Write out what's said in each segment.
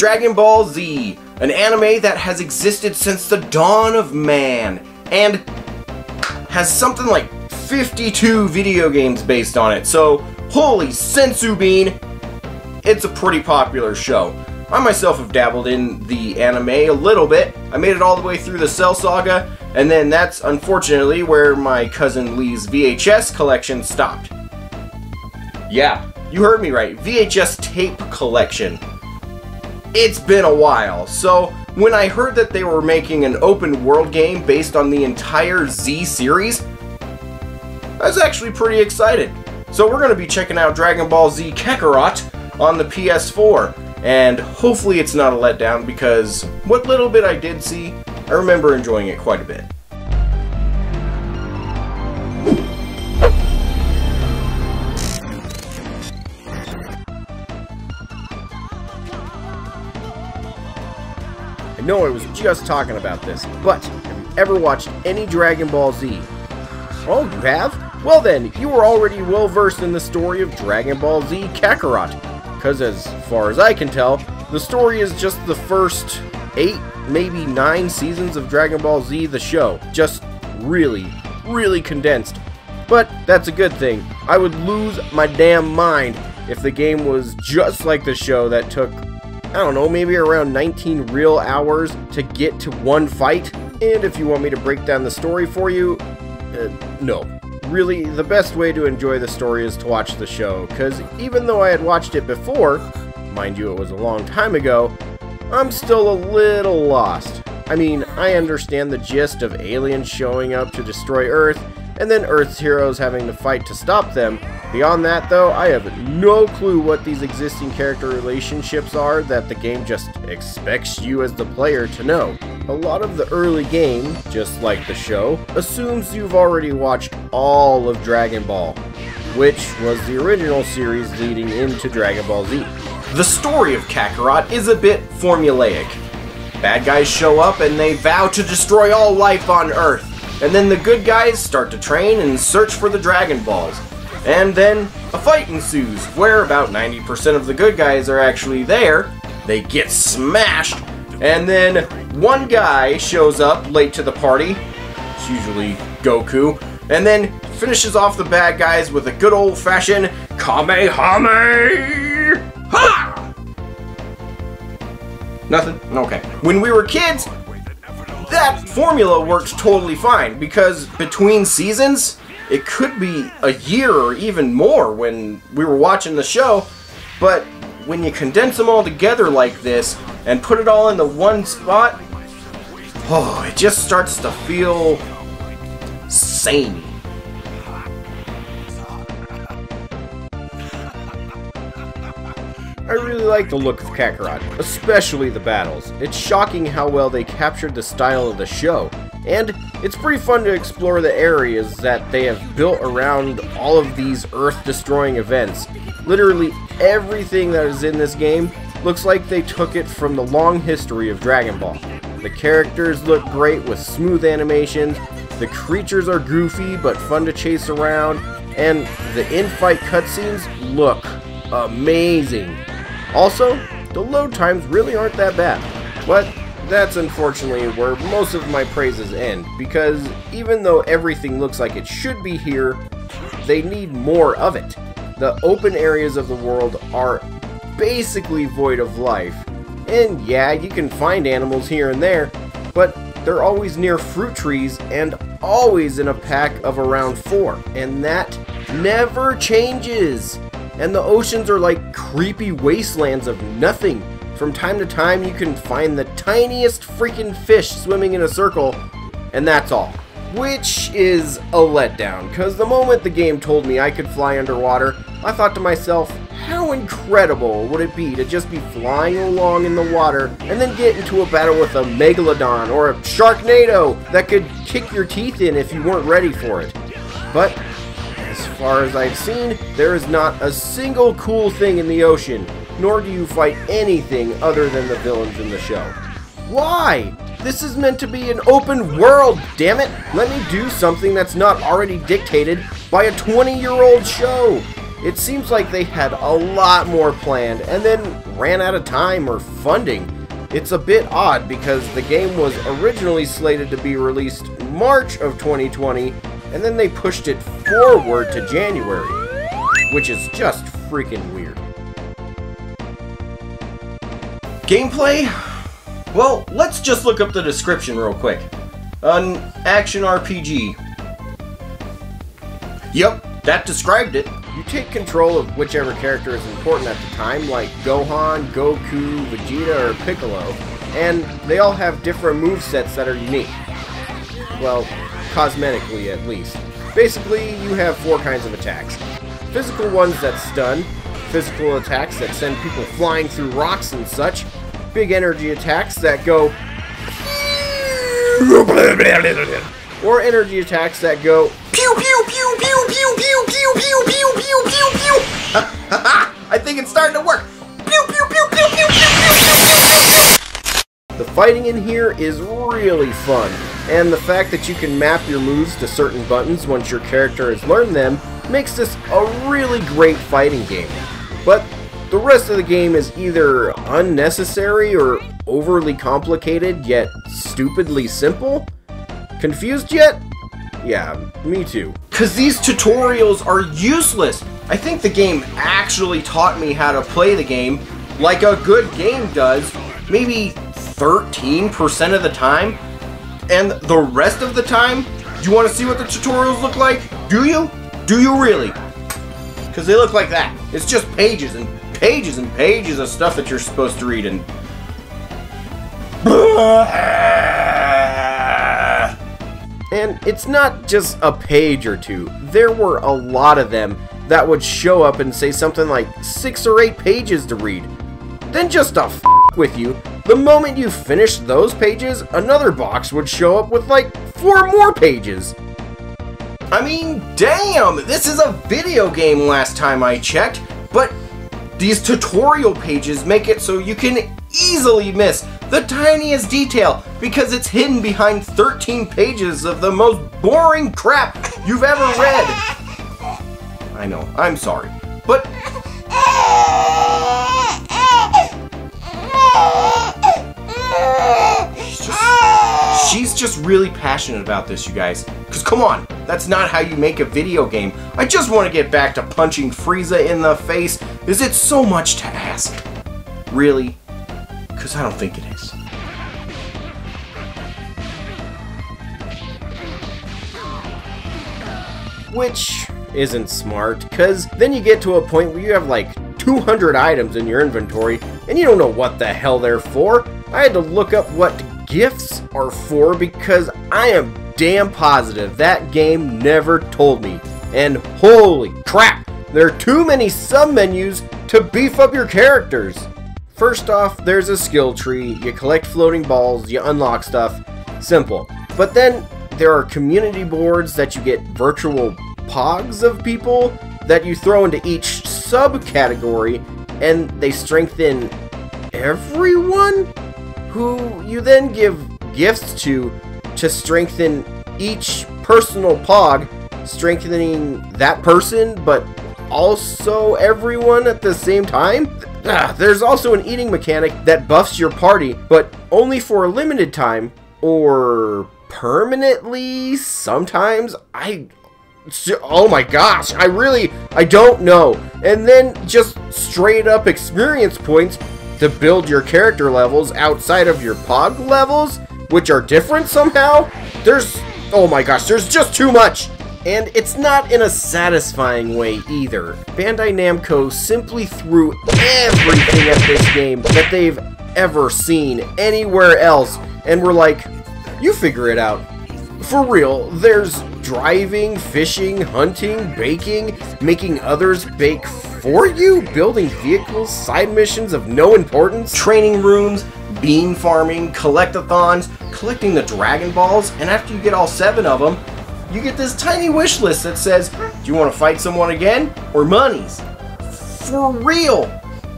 Dragon Ball Z, an anime that has existed since the dawn of man, and has something like 52 video games based on it, so holy sensu bean, it's a pretty popular show. I myself have dabbled in the anime a little bit. I made it all the way through the Cell Saga, and then that's unfortunately where my cousin Lee's VHS collection stopped. Yeah, you heard me right, VHS tape collection. It's been a while, so when I heard that they were making an open world game based on the entire Z series, I was actually pretty excited. So we're going to be checking out Dragon Ball Z Kakarot on the PS4, and hopefully it's not a letdown because what little bit I did see, I remember enjoying it quite a bit. I know I was just talking about this, but have you ever watched any Dragon Ball Z? Oh, you have? Well then, you are already well versed in the story of Dragon Ball Z Kakarot, because as far as I can tell, the story is just the first 8, maybe 9 seasons of Dragon Ball Z the show, just really condensed. But that's a good thing. I would lose my damn mind if the game was just like the show that took, I don't know, maybe around 19 real hours to get to one fight. And if you want me to break down the story for you, no. Really, the best way to enjoy the story is to watch the show, because even though I had watched it before, mind you it was a long time ago, I'm still a little lost. I mean, I understand the gist of aliens showing up to destroy Earth, and then Earth's heroes having to fight to stop them. Beyond that though, I have no clue what these existing character relationships are that the game just expects you as the player to know. A lot of the early game, just like the show, assumes you've already watched all of Dragon Ball, which was the original series leading into Dragon Ball Z. The story of Kakarot is a bit formulaic. Bad guys show up and they vow to destroy all life on Earth, and then the good guys start to train and search for the Dragon Balls. And then a fight ensues, where about 90% of the good guys are actually there, they get smashed, and then one guy shows up late to the party, it's usually Goku, and then finishes off the bad guys with a good old-fashioned Kamehameha! Ha! Nothing? Okay. When we were kids, that formula worked totally fine, because between seasons, it could be a year or even more when we were watching the show, but when you condense them all together like this and put it all into one spot, oh, it just starts to feel samey. I really like the look of Kakarot, especially the battles. It's shocking how well they captured the style of the show, and it's pretty fun to explore the areas that they have built around all of these Earth-destroying events. Literally everything that is in this game looks like they took it from the long history of Dragon Ball. The characters look great with smooth animations, the creatures are goofy but fun to chase around, and the in-fight cutscenes look amazing. Also, the load times really aren't that bad, but that's unfortunately where most of my praises end, because even though everything looks like it should be here, they need more of it. The open areas of the world are basically void of life, and yeah, you can find animals here and there, but they're always near fruit trees and always in a pack of around 4, and that never changes. And the oceans are like creepy wastelands of nothing. From time to time you can find the tiniest freaking fish swimming in a circle, and that's all. Which is a letdown, because the moment the game told me I could fly underwater, I thought to myself, how incredible would it be to just be flying along in the water and then get into a battle with a Megalodon or a Sharknado that could kick your teeth in if you weren't ready for it. But as far as I've seen, there is not a single cool thing in the ocean, nor do you fight anything other than the villains in the show. Why? This is meant to be an open world, damn it! Let me do something that's not already dictated by a 20-year-old show! It seems like they had a lot more planned and then ran out of time or funding. It's a bit odd because the game was originally slated to be released March of 2020, and then they pushed it forward to January, which is just freaking weird. Gameplay? Well, let's just look up the description real quick. An action RPG. Yep, that described it. You take control of whichever character is important at the time, like Gohan, Goku, Vegeta, or Piccolo, and they all have different movesets that are unique. Well, cosmetically at least. Basically, you have 4 kinds of attacks. Physical ones that stun, physical attacks that send people flying through rocks and such, big energy attacks that go or energy attacks that go pew pew pew pew pew pew pew pew pew pew pew pew. I think it's starting to work. Pew pew pew pew pew pew pew. The fighting in here is really fun, and the fact that you can map your moves to certain buttons once your character has learned them makes this a really great fighting game. But the rest of the game is either unnecessary or overly complicated yet stupidly simple. Confused yet? Yeah, me too. Cause these tutorials are useless. I think the game actually taught me how to play the game like a good game does, maybe 13% of the time. And the rest of the time, do you want to see what the tutorials look like? Do you? Do you really? Because they look like that. It's just pages and pages and pages of stuff that you're supposed to read, and it's not just a page or two. There were a lot of them that would show up and say something like 6 or 8 pages to read. Then just to f with you, the moment you finished those pages, another box would show up with like 4 more pages. I mean, damn, this is a video game last time I checked, but these tutorial pages make it so you can easily miss the tiniest detail because it's hidden behind 13 pages of the most boring crap you've ever read. I know, I'm sorry, but she's just really passionate about this, you guys. Because come on, that's not how you make a video game. I just want to get back to punching Frieza in the face. Is it so much to ask? Really? Because I don't think it is. Which isn't smart, because then you get to a point where you have like 200 items in your inventory, and you don't know what the hell they're for. I had to look up what gifts are for because I am damn positive that game never told me. And holy crap, there are too many sub-menus to beef up your characters. First off, there's a skill tree, you collect floating balls, you unlock stuff, simple. But then there are community boards that you get virtual pogs of people that you throw into each subcategory, and they strengthen everyone, who you then give gifts to strengthen each personal pog, strengthening that person, but also everyone at the same time. There's also an eating mechanic that buffs your party, but only for a limited time, or permanently sometimes. Oh my gosh, I don't know. And then just straight up experience points to build your character levels outside of your pog levels, which are different somehow. Oh my gosh, there's just too much. And it's not in a satisfying way either. Bandi Namco simply threw everything at this game that they've ever seen anywhere else, and were like, you figure it out. For real, there's driving, fishing, hunting, baking, making others bake for you, building vehicles, side missions of no importance, training rooms, bean farming, collectathons, collecting the Dragon Balls, and after you get all 7 of them, you get this tiny wish list that says, do you want to fight someone again, or monies? For real!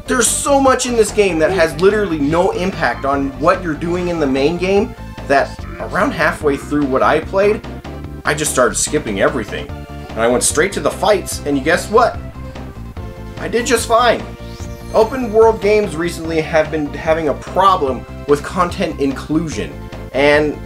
There's so much in this game that has literally no impact on what you're doing in the main game that around halfway through what I played, I just started skipping everything. And I went straight to the fights, and you guess what? I did just fine. Open world games recently have been having a problem with content inclusion, and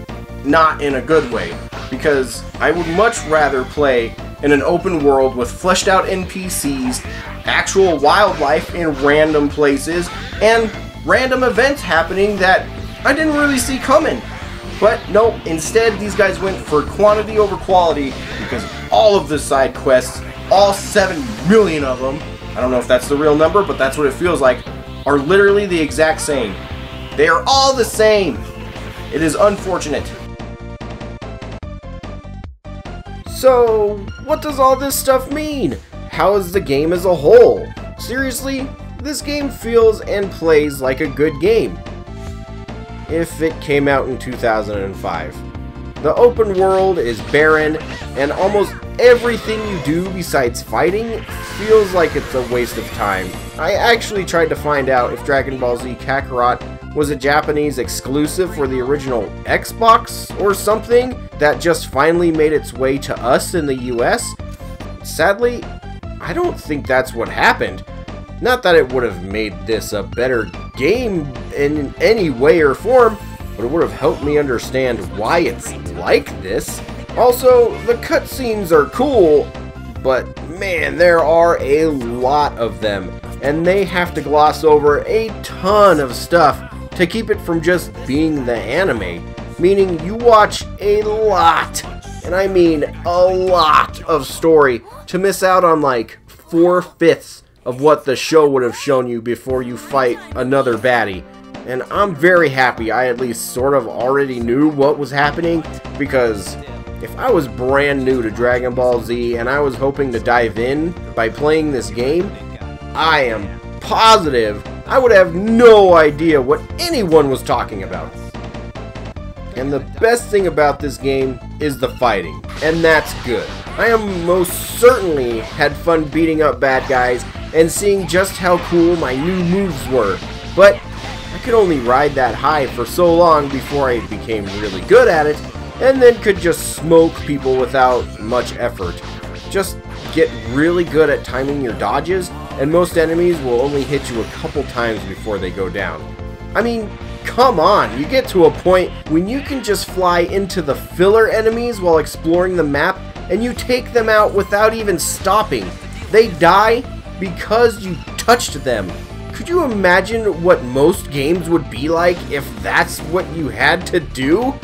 not in a good way, because I would much rather play in an open world with fleshed out NPCs, actual wildlife in random places, and random events happening that I didn't really see coming. But nope, instead these guys went for quantity over quality, because all of the side quests, all 7 million of them, I don't know if that's the real number, but that's what it feels like, are literally the exact same. They are all the same. It is unfortunate. So, what does all this stuff mean? How is the game as a whole? Seriously, this game feels and plays like a good game. If it came out in 2005. The open world is barren, and almost everything you do besides fighting feels like it's a waste of time. I actually tried to find out if Dragon Ball Z Kakarot was a Japanese exclusive for the original Xbox or something that just finally made its way to us in the US. Sadly, I don't think that's what happened. Not that it would have made this a better game in any way or form, but it would have helped me understand why it's like this. Also, the cutscenes are cool, but man, there are a lot of them, and they have to gloss over a ton of stuff to keep it from just being the anime, meaning you watch a lot, and I mean a lot of story to miss out on like 4/5 of what the show would have shown you before you fight another baddie. And I'm very happy I at least sort of already knew what was happening, because if I was brand new to Dragon Ball Z and I was hoping to dive in by playing this game, I am positive I would have no idea what anyone was talking about. And the best thing about this game is the fighting, and that's good. I am most certainly had fun beating up bad guys and seeing just how cool my new moves were, but I could only ride that high for so long before I became really good at it, and then could just smoke people without much effort. Just get really good at timing your dodges, and most enemies will only hit you a couple times before they go down. I mean, come on, you get to a point when you can just fly into the filler enemies while exploring the map, and you take them out without even stopping. They die because you touched them. Could you imagine what most games would be like if that's what you had to do?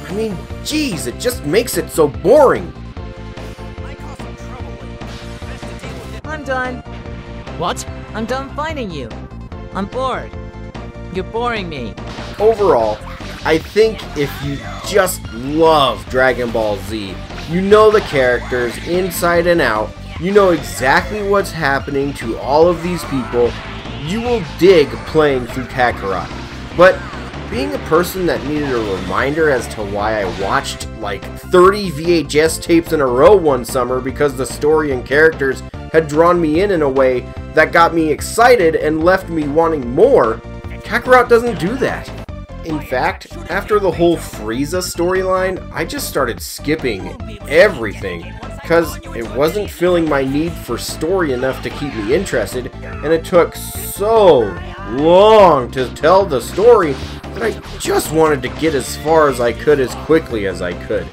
I mean, geez, it just makes it so boring. I'm done. What? I'm done fighting you. I'm bored. You're boring me. Overall, I think if you just love Dragon Ball Z, you know the characters inside and out, you know exactly what's happening to all of these people, you will dig playing through Kakarot. But being a person that needed a reminder as to why I watched like 30 VHS tapes in a row one summer because the story and characters had drawn me in a way that got me excited and left me wanting more, Kakarot doesn't do that. In fact, after the whole Frieza storyline, I just started skipping everything, because it wasn't filling my need for story enough to keep me interested, and it took so long to tell the story that I just wanted to get as far as I could as quickly as I could.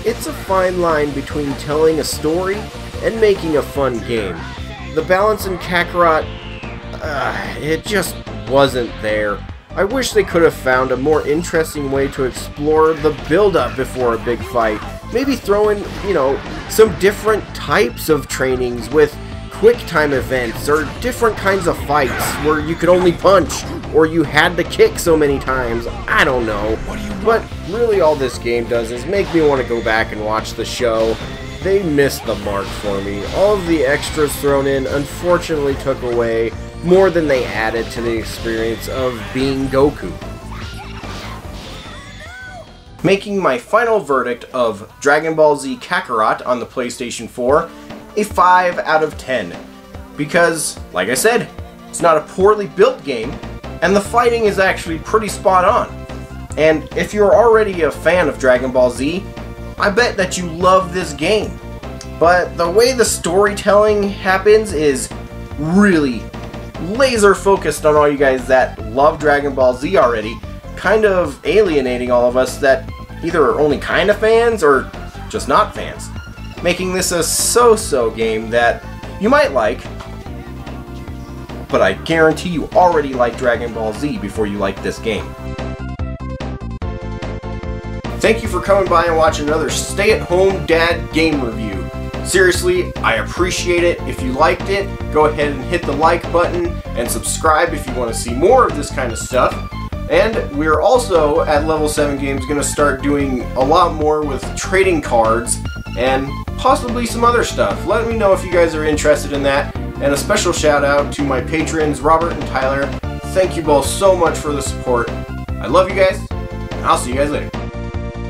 It's a fine line between telling a story and making a fun game. The balance in Kakarot, it just wasn't there. I wish they could have found a more interesting way to explore the build-up before a big fight. Maybe throw in, some different types of trainings with quick time events or different kinds of fights where you could only punch or you had to kick so many times. I don't know. But really all this game does is make me want to go back and watch the show. They missed the mark for me. All of the extras thrown in unfortunately took away more than they added to the experience of being Goku. Making my final verdict of Dragon Ball Z Kakarot on the PlayStation 4 a 5 out of 10. Because, like I said, it's not a poorly built game, and the fighting is actually pretty spot on. And if you're already a fan of Dragon Ball Z, I bet that you love this game. but the way the storytelling happens is really laser focused on all you guys that love Dragon Ball Z already, kind of alienating all of us that either are only kind of fans or just not fans, making this a so-so game that you might like, but I guarantee you already like Dragon Ball Z before you like this game. Thank you for coming by and watching another stay-at-home dad game review. Seriously, I appreciate it. If you liked it, go ahead and hit the like button and subscribe if you want to see more of this kind of stuff. And we're also, at Level 7 Games, going to start doing a lot more with trading cards and possibly some other stuff. Let me know if you guys are interested in that. And a special shout out to my patrons, Robert and Tyler. Thank you both so much for the support. I love you guys, and I'll see you guys later.